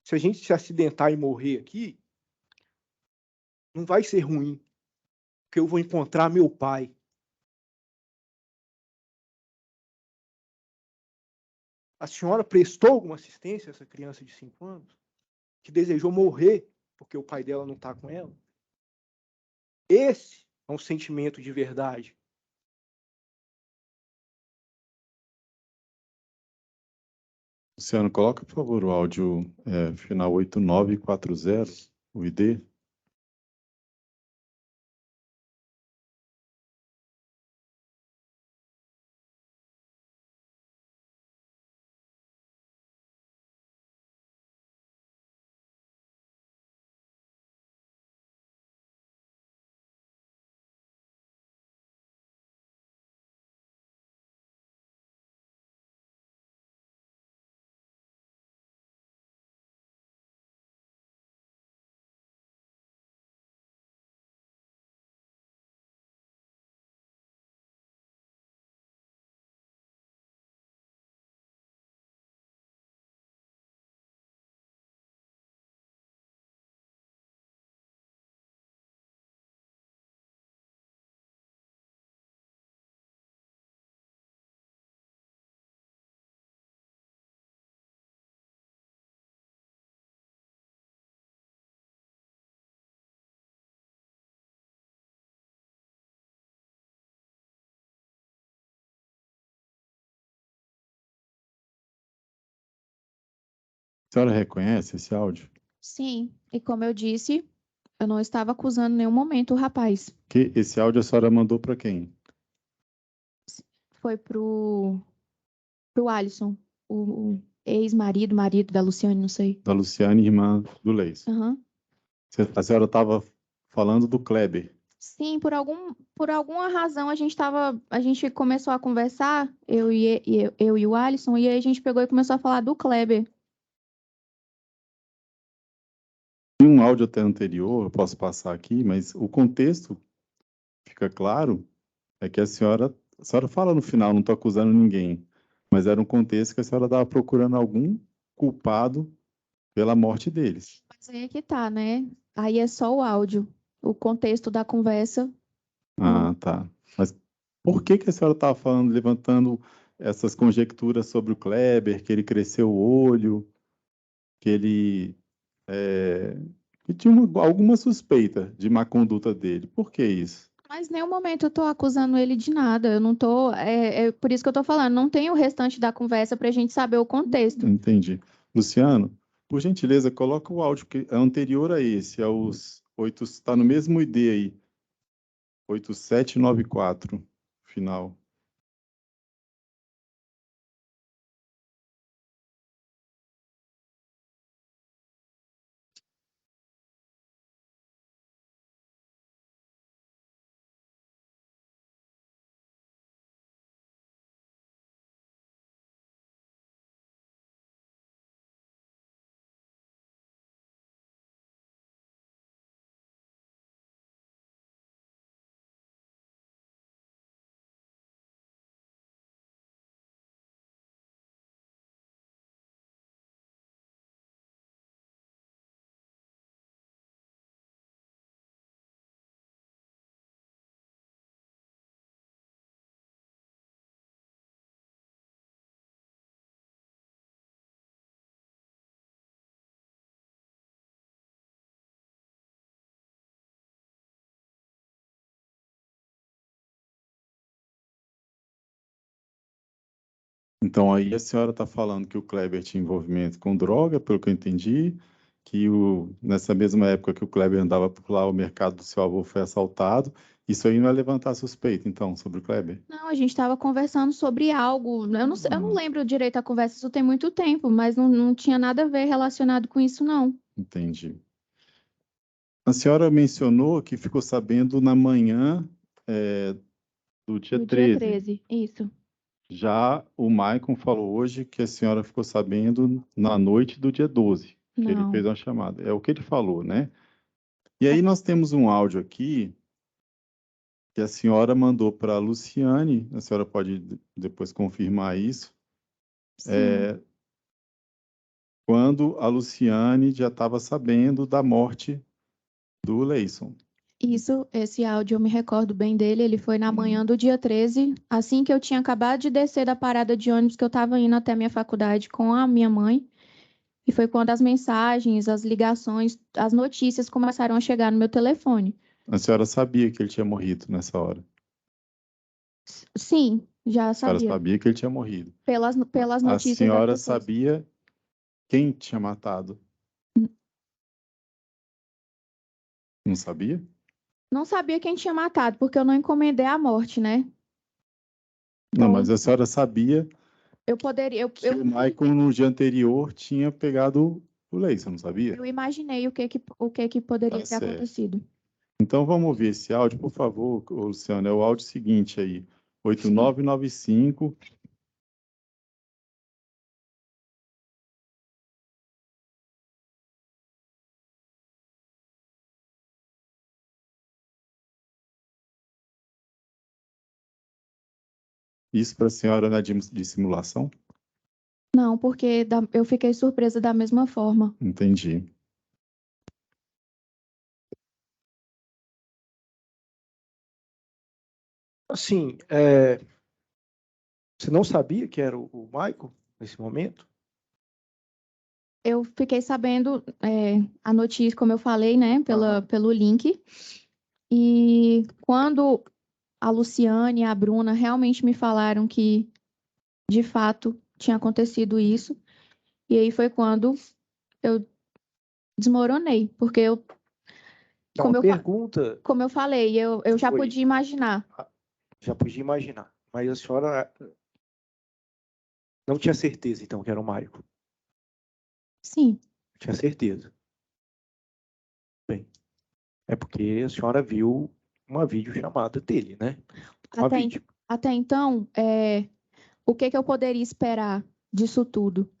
se a gente se acidentar e morrer aqui, não vai ser ruim, porque eu vou encontrar meu pai. A senhora prestou alguma assistência a essa criança de 5 anos? Que desejou morrer porque o pai dela não está com ela? Esse é um sentimento de verdade. Luciano, coloca, por favor, o áudio final 8940, o ID. senhora reconhece esse áudio? Sim, e como eu disse, eu não estava acusando em nenhum momento o rapaz. Que esse áudio a senhora mandou para quem? Foi pro Alisson, o ex-marido, marido da Luciane, não sei. Da Luciane, irmã do Leison. Aham. A senhora estava falando do Kleber. Sim, por alguma razão a gente começou a conversar, eu e o Alisson, e aí a gente pegou e começou a falar do Kleber. Tem um áudio até anterior, eu posso passar aqui, mas o contexto fica claro, é que a senhora fala no final, não estou acusando ninguém, mas era um contexto que a senhora estava procurando algum culpado pela morte deles. Mas aí é que tá, né? Aí é só o áudio. O contexto da conversa. Ah, tá. Mas por que que a senhora estava falando, levantando essas conjecturas sobre o Kleber, que ele cresceu o olho, que ele que tinha alguma suspeita de má conduta dele? Por que isso? Mas em nenhum momento eu tô acusando ele de nada. Eu não tô. É por isso que eu tô falando. Não tem o restante da conversa pra gente saber o contexto. Entendi. Luciano, por gentileza, coloca o áudio que é anterior a esse, aos 8, está no mesmo ID aí, 8794, final. Então, aí a senhora está falando que o Kleber tinha envolvimento com droga, pelo que eu entendi, que nessa mesma época que o Kleber andava por lá, o mercado do seu avô foi assaltado. Isso aí não é levantar suspeita, então, sobre o Kleber? Não, a gente estava conversando sobre algo. Eu não lembro direito a conversa, isso tem muito tempo, mas não tinha nada a ver relacionado com isso, não. Entendi. A senhora mencionou que ficou sabendo na manhã do dia No 13. dia 13, isso. Já o Maicon falou hoje que a senhora ficou sabendo na noite do dia 12, que ele Não. fez uma chamada. É o que ele falou, né? E aí nós temos um áudio aqui que a senhora mandou para a Luciane, a senhora pode depois confirmar isso, Sim. quando a Luciane já estava sabendo da morte do Leison. Isso, esse áudio eu me recordo bem dele. Ele foi na manhã do dia 13, assim que eu tinha acabado de descer da parada de ônibus que eu estava indo até a minha faculdade com a minha mãe. E foi quando as mensagens, as ligações, as notícias começaram a chegar no meu telefone. A senhora sabia que ele tinha morrido nessa hora? Sim, já A senhora sabia. sabia que ele tinha morrido. Pelas A notícias das senhora pessoas. sabia quem tinha matado? Não sabia? Não sabia quem tinha matado, porque eu não encomendei a morte, né? Não, Então, mas a senhora sabia eu poderia. que o Maicon no dia anterior tinha pegado o Leison, não sabia? Eu imaginei o que poderia Tá ter certo. acontecido. Então vamos ouvir esse áudio, por favor, ô, Luciano. É o áudio seguinte aí, 8995. Isso para a senhora não é de simulação? Não, porque eu fiquei surpresa da mesma forma. Entendi. Assim, você não sabia que era o Michael nesse momento? Eu fiquei sabendo a notícia, como eu falei, né, pelo link. E quando a Luciane e a Bruna realmente me falaram que, de fato, tinha acontecido isso. E aí foi quando eu desmoronei, porque eu, Então, como a eu, fa- pergunta como eu falei, eu já foi, podia imaginar. já podia imaginar, mas a senhora não tinha certeza, então, que era o Maico. Sim, Tinha certeza. Bem, é porque a senhora viu uma videochamada dele, né? Uma até, vídeo. até então, o que que eu poderia esperar disso tudo?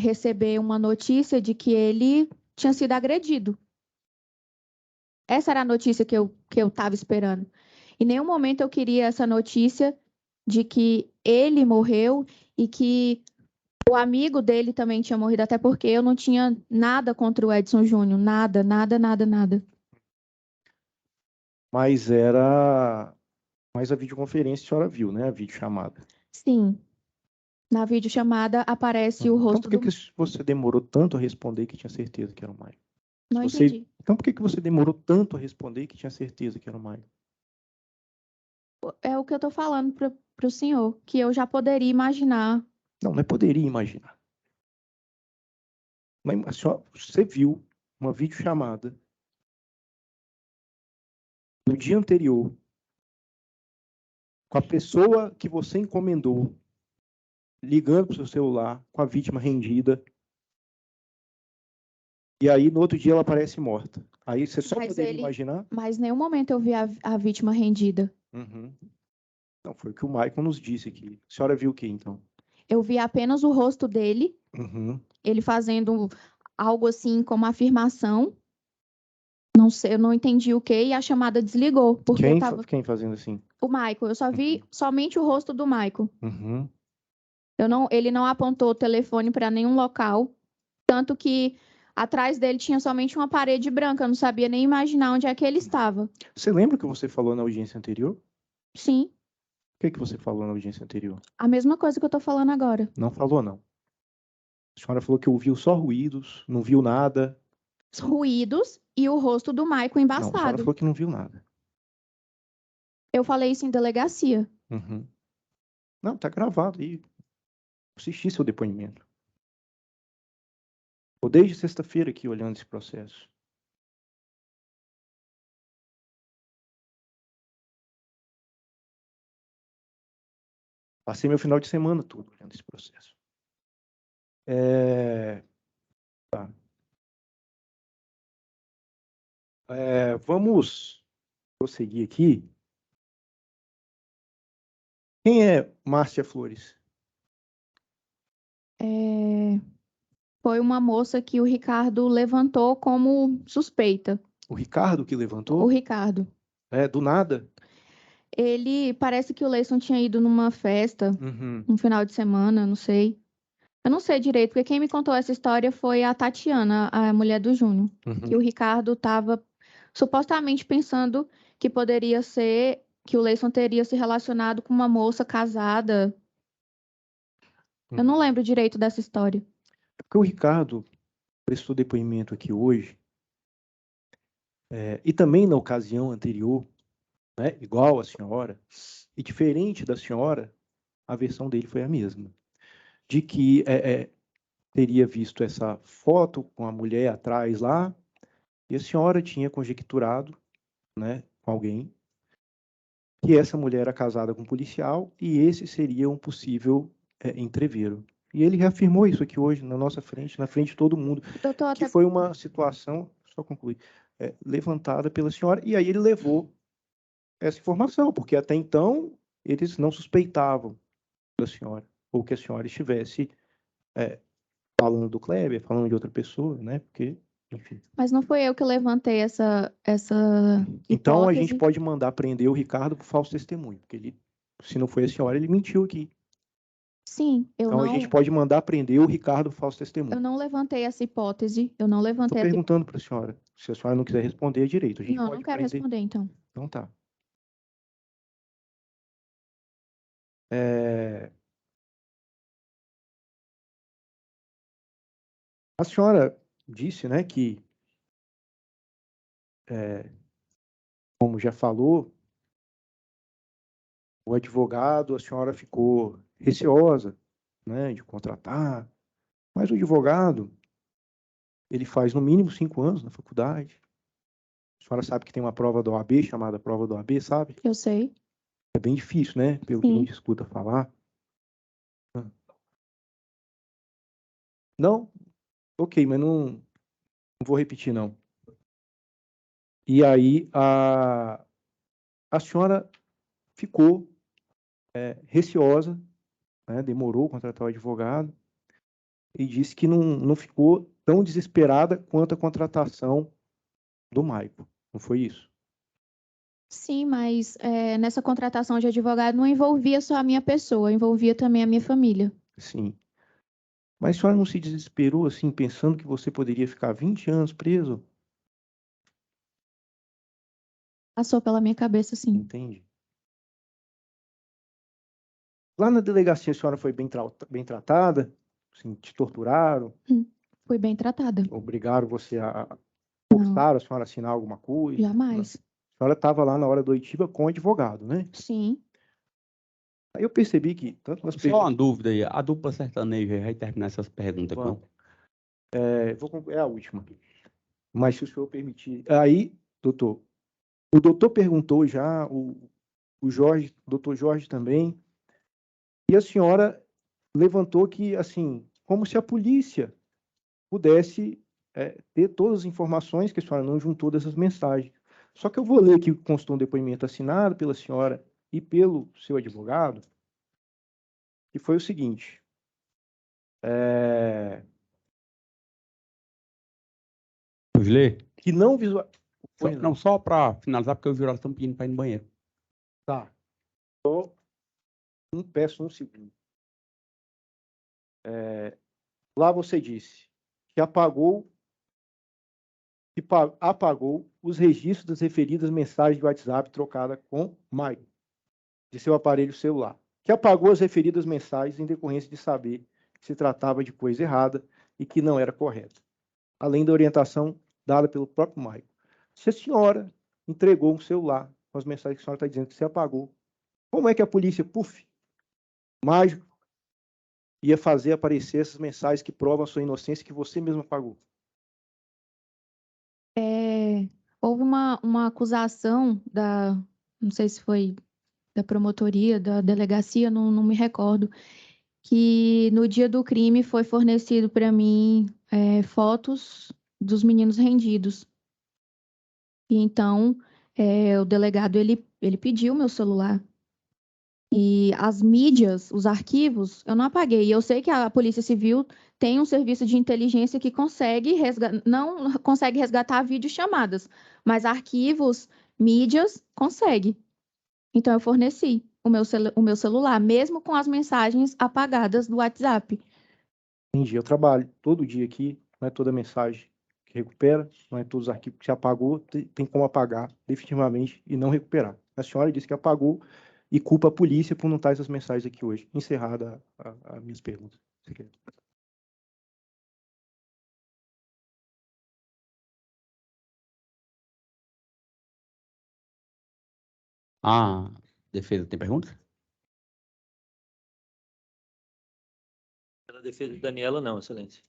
Receber uma notícia de que ele tinha sido agredido. Essa era a notícia que eu estava esperando. Em nenhum momento eu queria essa notícia de que ele morreu e que o amigo dele também tinha morrido, até porque eu não tinha nada contra o Edson Júnior. Nada, nada, nada, nada. Mas era... Mas a videoconferência a senhora viu, né? A videochamada. Sim, na videochamada aparece o Então, rosto por que do... que você demorou tanto a responder que tinha certeza que era o Maico? Não entendi. Então, por que que você demorou tanto a responder que tinha certeza que era o Maico? É o que eu tô falando pro senhor, que eu já poderia imaginar. Não é poderia imaginar. Mas a senhora, você viu uma videochamada no dia anterior com a pessoa que você encomendou ligando para o seu celular com a vítima rendida, e aí no outro dia ela aparece morta. Aí você só poderia imaginar? Mas em nenhum momento eu vi a vítima rendida. Uhum. Não, foi o que o Michael nos disse aqui. A senhora viu o que, então? Eu vi apenas o rosto dele, Uhum. ele fazendo algo assim como afirmação. Não sei, eu não entendi o que e a chamada desligou, porque eu tava... Quem fazendo assim? O Michael, eu só vi somente o rosto do Michael. Uhum. Ele não apontou o telefone para nenhum local, tanto que atrás dele tinha somente uma parede branca, eu não sabia nem imaginar onde é que ele estava. Você lembra o que você falou na audiência anterior? Sim, O que você falou na audiência anterior? a mesma coisa que eu tô falando agora. Não falou, não. A senhora falou que ouviu só ruídos, não viu nada. Os ruídos e o rosto do Michael Não, a senhora embaçado. falou que não viu nada. Eu falei isso em delegacia. Uhum. Não, tá gravado aí. Assisti seu depoimento. Tô desde sexta-feira aqui olhando esse processo. Passei meu final de semana todo olhando esse processo. Tá. Vamos prosseguir aqui. Quem é Márcia Flores? Foi uma moça que o Ricardo levantou como suspeita. O Ricardo que O levantou? Ricardo. Do nada? Ele parece que o Leison tinha ido numa festa, Uhum. um final de semana, não sei. Eu não sei direito, porque quem me contou essa história foi a Tatiana, a mulher do Júnior. Que o Ricardo estava supostamente pensando que poderia ser que o Leison teria se relacionado com uma moça casada. Eu não lembro direito dessa história. Porque o Ricardo prestou depoimento aqui hoje, e também na ocasião anterior, né, igual a senhora, e diferente da senhora, a versão dele foi a mesma. De que teria visto essa foto com a mulher atrás lá, e a senhora tinha conjecturado, né, com alguém, que essa mulher era casada com um policial e esse seria um possível entreveiro. E ele reafirmou isso aqui hoje na nossa frente, na frente de todo mundo, Doutor, que foi uma situação, só concluir, levantada pela senhora, e aí ele levou essa informação, porque até então eles não suspeitavam da senhora, ou que a senhora estivesse falando do Kleber, falando de outra pessoa, né? Porque, enfim. Mas não foi eu que levantei essa Então a gente hipótese. pode mandar prender o Ricardo por falso testemunho, porque ele, se não foi a senhora, ele mentiu aqui. Sim, Então a gente pode mandar prender o Ricardo por falso eu testemunho. não levantei essa hipótese. Eu não levantei Estou essa perguntando para a senhora. Se a senhora não quiser responder, é direito. A gente Não, pode não quero prender. responder, então. Então tá. A senhora disse, né, que, como já falou, o advogado, a senhora ficou receosa, né, de contratar, mas o advogado, ele faz no mínimo 5 anos na faculdade. A senhora sabe que tem uma prova da OAB, chamada prova da OAB, sabe? Eu sei. É bem difícil, né? Pelo que a Sim. gente escuta falar. Não? Ok, mas não vou repetir, não. E aí, a senhora ficou receosa, né? Demorou a contratar o advogado e disse que não ficou tão desesperada quanto a contratação do Maico. Não foi isso? Sim, mas nessa contratação de advogado não envolvia só a minha pessoa, envolvia também a minha família. Sim. Mas a senhora não se desesperou, assim, pensando que você poderia ficar 20 anos preso? Passou pela minha cabeça, sim. Entende? Lá na delegacia a senhora foi bem tratada? Assim, te torturaram? Fui bem tratada. Obrigaram você a Não, forçar a senhora a assinar alguma coisa? Não. jamais. A senhora estava lá na hora da oitiva com o advogado, né? Sim. Aí eu percebi que tanto nas Só uma dúvida aí, a dupla sertaneja vai terminar essas perguntas, Vamos. não? É a última. Mas se o senhor permitir. Aí, doutor, o doutor perguntou já, o Jorge, o doutor Jorge também, e a senhora levantou que, assim, como se a polícia pudesse ter todas as informações que a senhora não juntou dessas mensagens. Só que eu vou ler aqui o que constou um depoimento assinado pela senhora e pelo seu advogado, que foi o seguinte. Vamos ler? Que não visual... Pois não. Não, só para finalizar, porque os jurados estão pedindo para ir no banheiro. Tá. Só peço um segundo. Lá você disse que apagou os registros das referidas mensagens de WhatsApp trocada com Maicon, de seu aparelho celular. Que apagou as referidas mensagens em decorrência de saber que se tratava de coisa errada e que não era correta, além da orientação dada pelo próprio Maicon. Se a senhora entregou um celular com as mensagens que a senhora está dizendo que você apagou, como é que a polícia, mágico, ia fazer aparecer essas mensagens que provam a sua inocência que você mesmo apagou? Houve uma acusação não sei se foi da promotoria, da delegacia, não me recordo, que no dia do crime foi fornecido para mim fotos dos meninos rendidos. E então, o delegado, ele pediu meu celular. E as mídias, os arquivos, eu não apaguei. E eu sei que a Polícia Civil tem um serviço de inteligência que não consegue resgatar videochamadas, mas arquivos, mídias, consegue. Então, eu forneci o meu celular, mesmo com as mensagens apagadas do WhatsApp. Entendi. Eu trabalho todo dia aqui, não é toda mensagem que recupera, não é todos os arquivos que se apagou, tem como apagar definitivamente e não recuperar. A senhora disse que apagou e culpa a polícia por não estar essas mensagens aqui hoje. Encerrada as minhas perguntas. A defesa tem perguntas? Pela defesa de Daniela, não, excelência.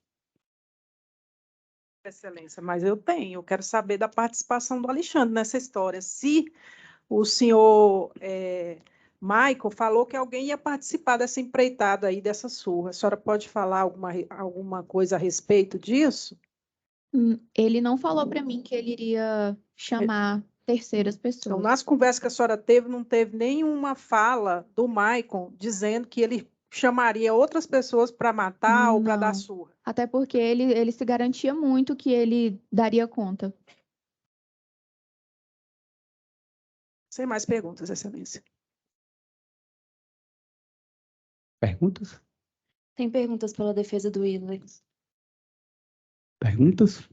Excelência, mas eu quero saber da participação do Alexandre nessa história. Se o senhor Michael falou que alguém ia participar dessa empreitada aí, dessa surra, a senhora pode falar alguma coisa a respeito disso? Ele não falou para mim que ele iria chamar terceiras pessoas. Então, nas conversas que a senhora teve, não teve nenhuma fala do Michael dizendo que ele chamaria outras pessoas para matar ou para dar Não. surra? Até porque ele se garantia muito que ele daria conta. Sem mais perguntas, excelência. Perguntas? Tem perguntas pela defesa do Willis. Perguntas?